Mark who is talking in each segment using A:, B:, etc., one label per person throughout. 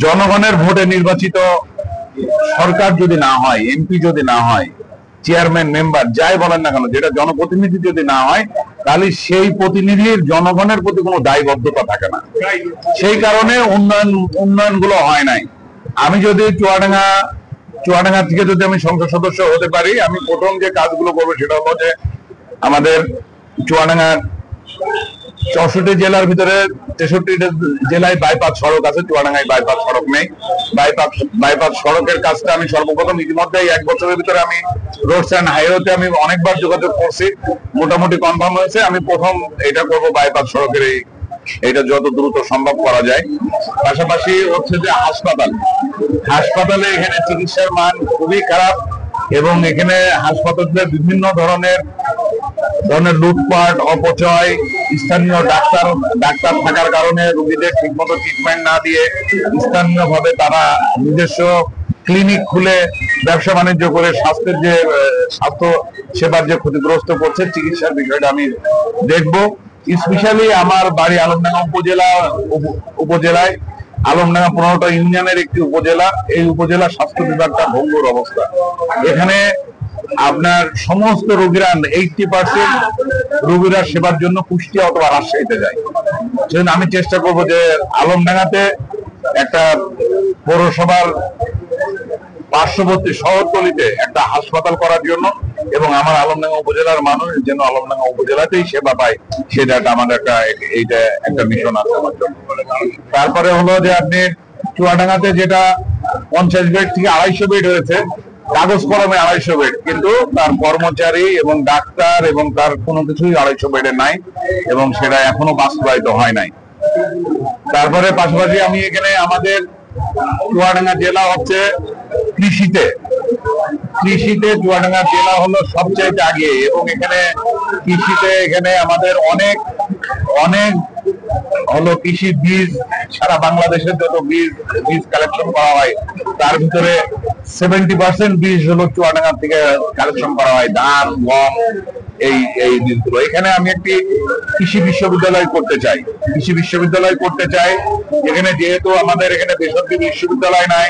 A: জনগণের ভোটে নির্বাচিত সরকার যদি না হয়, এমপি যদি না হয়, চেয়ারম্যান মেম্বার যাই বলেন না কেন, যেটা জনপ্রতিনিধি যদি না হয়, তাহলে সেই প্রতিনিধির জনগণের প্রতি কোনো দায়বদ্ধতা থাকে না। সেই কারণে উন্নয়ন গুলো হয় নাই। আমি যদি চুয়াডাঙ্গা থেকে যদি আমি সংসদ সদস্য হতে পারি, আমি প্রথম যে কাজগুলো করবো সেটা হলো যে আমাদের চুয়াডাঙ্গার 64 জেলার ভিতরে 63 জেলায় বাইপাস সড়ক আছে, চুয়াডাঙ্গায় বাইপাস সড়ক নেই। বাইপাস সড়কের কাজটা আমি সর্বপ্রথম ইতিমধ্যে 1 বছরের ভিতরে আমি রোডস অ্যান্ড হাইওয়েতে আমি অনেকবার যোগাযোগ করছি, মোটামুটি কনফার্ম হয়েছে। আমি প্রথম এটা করব বাইপাস সড়কের এটা যত দ্রুত সম্ভব করা যায়। পাশাপাশি হচ্ছে যে হাসপাতালে এখানে চিকিৎসার মান খুবই খারাপ এবং এখানে হাসপাতালে বিভিন্ন ধরনের লুটপাট, অপচয়, স্থানীয় ডাক্তার থাকার কারণে রোগীদের ঠিকমতো ট্রিটমেন্ট না দিয়ে স্থানীয় ভাবে তারা নিজস্ব ক্লিনিক খুলে ব্যবসা বাণিজ্য করে স্বাস্থ্য সেবার যে ক্ষতিগ্রস্ত করছে, চিকিৎসার বিষয়টা আমি দেখব। স্পেশালি আমার বাড়ি আলমডাঙ্গা উপজেলায় আলমডাঙ্গা 15টা ইউনিয়নের একটি উপজেলা। এই উপজেলা স্বাস্থ্য বিভাগটা ভঙ্গুর অবস্থা। এখানে আপনার সমস্ত রোগীরা 80% রোগীরা সেবার জন্য কুষ্টিয়া অথবা রাজশাহীতে যায়। সেজন্য আমি চেষ্টা করব যে আলমডাঙ্গাতে একটা পৌরসভার পার্শ্ববর্তী শহরতলিতে একটা হাসপাতাল করার জন্য, এবং আমার আলমডাঙ্গা উপজেলার মানুষ যেন আলমডাঙ্গা উপজেলাতেই সেবা পায়, সেটা আমাদের একটা মিশন আছে আমার জন্য। তারপরে হলো যে আপনি চুয়াডাঙ্গাতে যেটা 50 বেড থেকে 250 বেড হয়েছে, কাগজ কলমে 250 বেড, কিন্তু তার কর্মচারী এবং ডাক্তার এবং তার কোনো কিছুই 250 বেডে নাই এবং সেটা এখনো বাস্তবায়িত হয় নাই। তারপরে পাশাপাশি আমি এখানে আমাদের চুয়াডাঙ্গা জেলা হচ্ছে কৃষিতে চুয়াডাঙ্গা জেলা হলো সবচেয়ে আগে, এবং কৃষিতে আমাদের অনেক হলো কৃষি বীজ, সারা বাংলাদেশের যত বীজ কালেকশন করা হয় তার ভিতরে 70% বীজ হলো চুয়াডাঙ্গা থেকে কালেকশন করা হয়, ধান, গম, এই বীজগুলো। এখানে আমি একটি কৃষি বিশ্ববিদ্যালয় করতে চাই। এখানে যেহেতু আমাদের এখানে বেসরকারি বিশ্ববিদ্যালয় নাই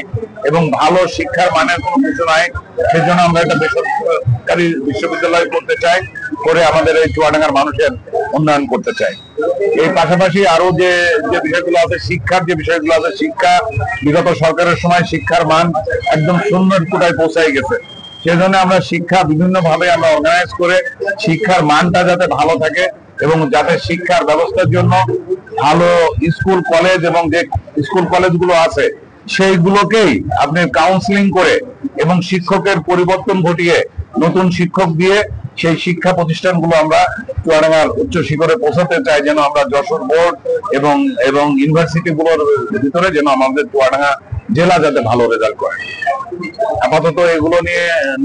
A: এবং ভালো শিক্ষার মানের কোনো কিছু নাই, সেজন্য আমরা একটা বেসরকারি বিশ্ববিদ্যালয় করতে চাই, করে আমাদের এই চুয়াডাঙ্গার মানুষের উন্নয়ন করতে চাই। এই পাশাপাশি আরো যে বিষয়গুলো আছে, শিক্ষার যে বিষয়গুলো আছে, শিক্ষা বিগত সরকারের সময় শিক্ষার মান একদম শূন্যের কোটায় পৌঁছায় গেছে। সেজন্য আমরা শিক্ষা বিভিন্ন ভাবে আমরা অর্গানাইজ করে শিক্ষার মানটা যাতে ভালো থাকে এবং যাতে শিক্ষার ব্যবস্থার জন্য ভালো স্কুল কলেজ এবং যে স্কুল কলেজগুলো আছে সেইগুলোকেই আপনি কাউন্সিলিং করে এবং শিক্ষকের পরিবর্তন ঘটিয়ে নতুন শিক্ষক দিয়ে সেই শিক্ষা প্রতিষ্ঠানগুলো আমরা চুয়াডাঙ্গার উচ্চ শিখরে পৌঁছাতে চাই, যেন আমরা যশোর বোর্ড এবং ইউনিভার্সিটি গুলোর ভিতরে যেন আমাদের চুয়াডাঙ্গা জেলা যাতে ভালো রেজাল্ট করে। আপাতত এগুলো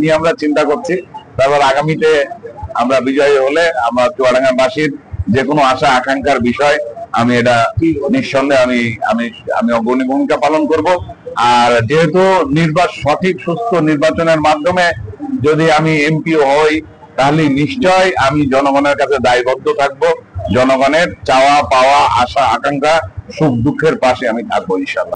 A: নিয়ে আমরা চিন্তা করছি। তারপর আগামীতে আমরা বিজয়ী হলে আমরা চুয়াডাঙ্গাবাসীর যে কোনো আশা আকাঙ্ক্ষার বিষয় আমি এটা নিঃসন্দেহে আমি অগ্রণী ভূমিকা পালন করব। আর যেহেতু সঠিক সুস্থ নির্বাচনের মাধ্যমে যদি আমি এমপি হই, তাহলে নিশ্চয় আমি জনগণের কাছে দায়বদ্ধ থাকব। জনগণের চাওয়া পাওয়া, আশা আকাঙ্ক্ষা, সুখ দুঃখের পাশে আমি থাকবো ইনশাআল্লাহ।